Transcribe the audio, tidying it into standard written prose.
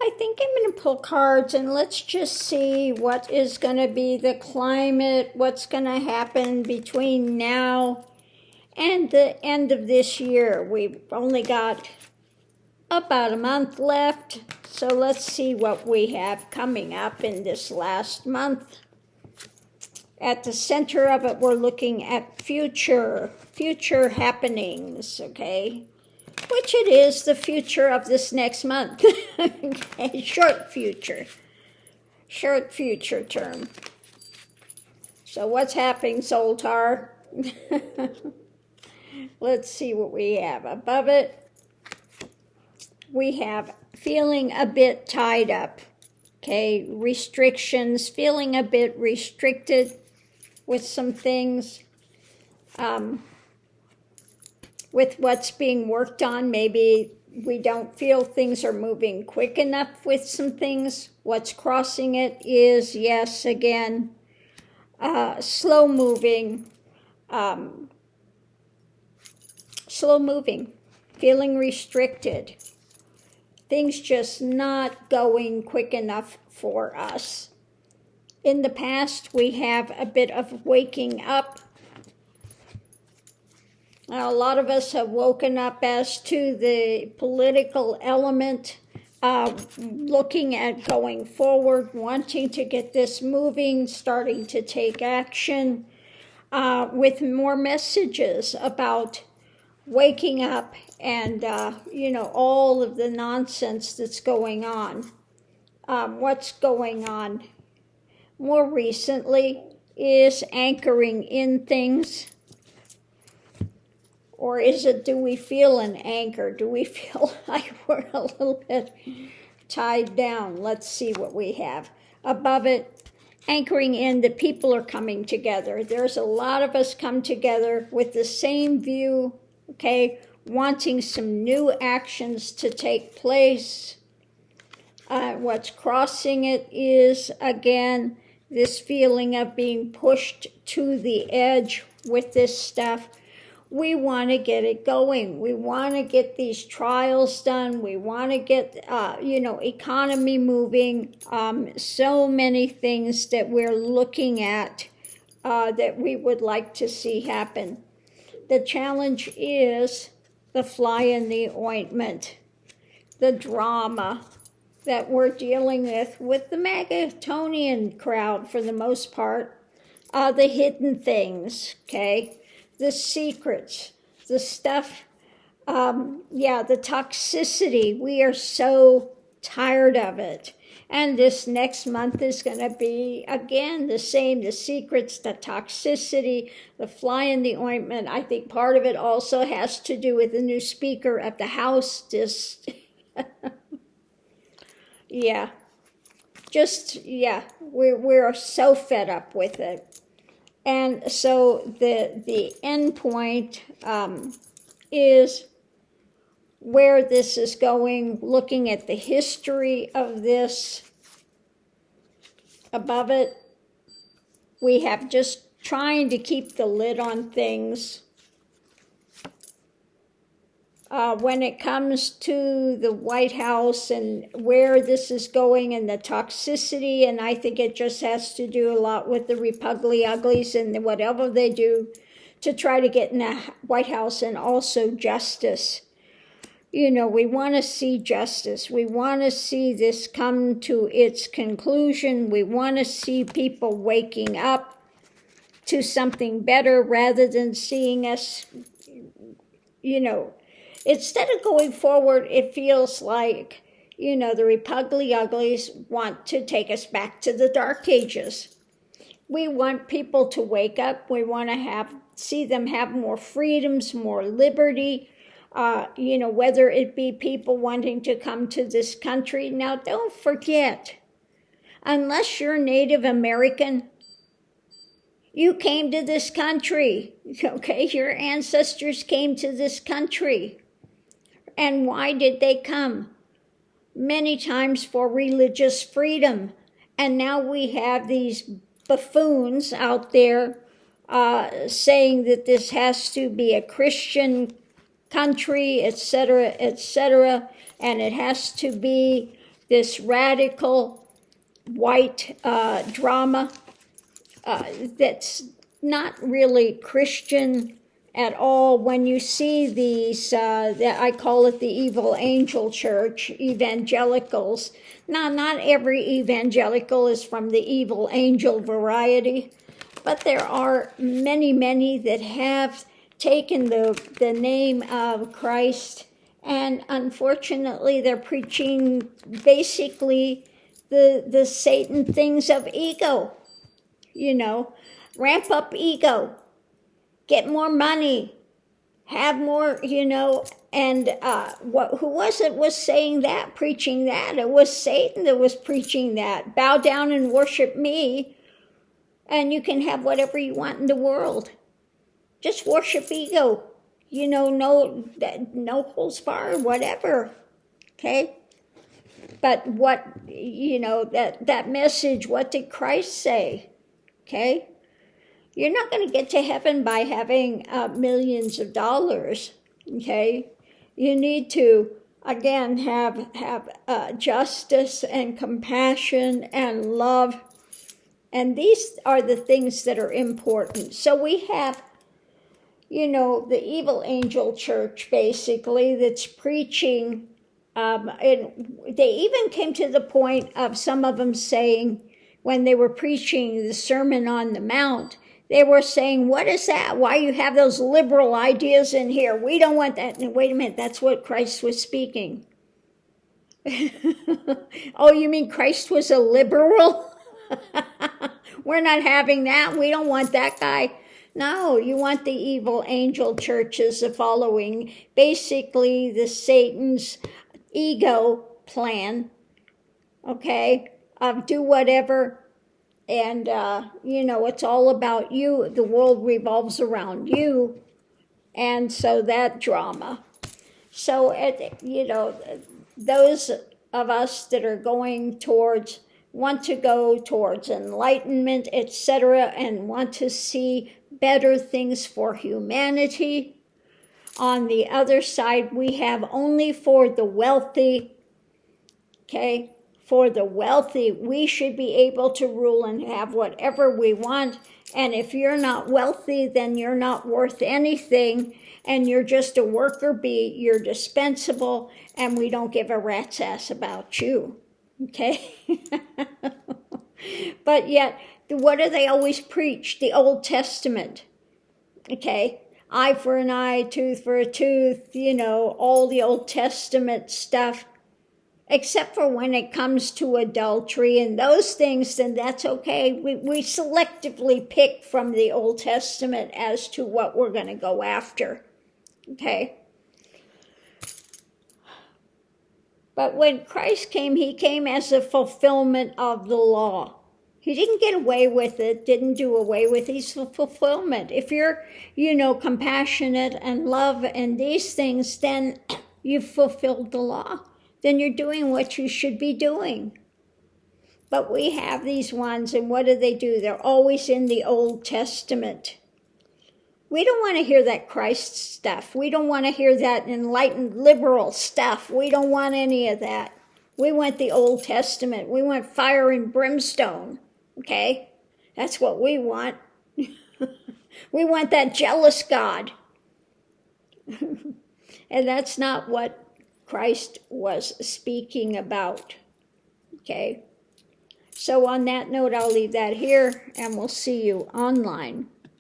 I think I'm going to pull cards and let's just see what is going to be the climate, what's going to happen between now and the end of this year. We've only got about a month left, so let's see what we have coming up in this last month. At the center of it, we're looking at future happenings, okay? Which it is the future of this next month. Okay, short future term. So what's happening, Soltar? Let's see what we have. Above it, we have feeling a bit tied up. Okay, restrictions, feeling a bit restricted with some things. With what's being worked on, maybe we don't feel things are moving quick enough with some things. What's crossing it is, yes, again, slow moving, feeling restricted. Things just not going quick enough for us. In the past, we have a bit of waking up. Now, a lot of us have woken up as to the political element, looking at going forward, wanting to get this moving, starting to take action, with more messages about waking up and, all of the nonsense that's going on. What's going on more recently is anchoring in things. Or is it, do we feel an anchor? Do we feel like we're a little bit tied down? Let's see what we have. Above it, anchoring in, the people are coming together. There's a lot of us come together with the same view, okay, wanting some new actions to take place. What's crossing it is, again, this feeling of being pushed to the edge with this stuff. We want to get it going. We want to get these trials done. We want to get, economy moving. So many things that we're looking at that we would like to see happen. The challenge is the fly in the ointment, the drama that we're dealing with the Magatonian crowd for the most part, the hidden things, okay? The secrets, the stuff, the toxicity. We are so tired of it. And this next month is going to be, again, the same, the secrets, the toxicity, the fly in the ointment. I think part of it also has to do with the new speaker at the House. We're so fed up with it. And so the end point is where this is going, looking at the history of this. Above it, we have just trying to keep the lid on things. When it comes to the White House and where this is going and the toxicity, and I think it just has to do a lot with the Repugly Uglies and whatever they do to try to get in the White House, and also justice. We want to see justice. We want to see this come to its conclusion. We want to see people waking up to something better rather than seeing us, instead of going forward, it feels like, the Repugly Uglies want to take us back to the Dark Ages. We want people to wake up. We want to see them have more freedoms, more liberty, whether it be people wanting to come to this country. Now, don't forget, unless you're Native American, you came to this country, okay? Your ancestors came to this country. And why did they come? Many times for religious freedom. And now we have these buffoons out there saying that this has to be a Christian country, etc., and it has to be this radical white drama that's not really Christian at all. When you see these, I call it the evil angel church, evangelicals. Now, not every evangelical is from the evil angel variety, but there are many, many that have taken the name of Christ, and unfortunately they're preaching basically the Satan things of ego, ramp up ego, get more money, have more, and who was saying that, preaching that? It was Satan that was preaching that. Bow down and worship me, and you can have whatever you want in the world. Just worship ego, no holds barred, whatever, okay? But what, that message, what did Christ say, okay? You're not going to get to heaven by having millions of dollars, okay? You need to, again, have justice and compassion and love. And these are the things that are important. So we have, the evil angel church, basically, that's preaching. And they even came to the point of some of them saying, when they were preaching the Sermon on the Mount, they were saying, what is that? Why you have those liberal ideas in here? We don't want that. And wait a minute, that's what Christ was speaking. Oh, you mean Christ was a liberal? We're not having that. We don't want that guy. No, you want the evil angel churches following basically the Satan's ego plan, okay, of do whatever. And, it's all about you. The world revolves around you. And so that drama. So, those of us that are want to go towards enlightenment, etc., and want to see better things for humanity. On the other side, we have only for the wealthy, okay? For the wealthy, we should be able to rule and have whatever we want. And if you're not wealthy, then you're not worth anything, and you're just a worker bee, you're dispensable, and we don't give a rat's ass about you, okay? But yet, what do they always preach? The Old Testament, okay? Eye for an eye, tooth for a tooth, all the Old Testament stuff. Except for when it comes to adultery and those things, then that's okay. We selectively pick from the Old Testament as to what we're going to go after, okay? But when Christ came, he came as a fulfillment of the law. He didn't get away with it, didn't do away with it. He's a fulfillment. If you're, compassionate and love and these things, then you've fulfilled the law. Then you're doing what you should be doing. But we have these ones, and what do? They're always in the Old Testament. We don't want to hear that Christ stuff. We don't want to hear that enlightened liberal stuff. We don't want any of that. We want the Old Testament. We want fire and brimstone, okay? That's what we want. We want that jealous God. And that's not what Christ was speaking about, okay? So on that note, I'll leave that here, and we'll see you online.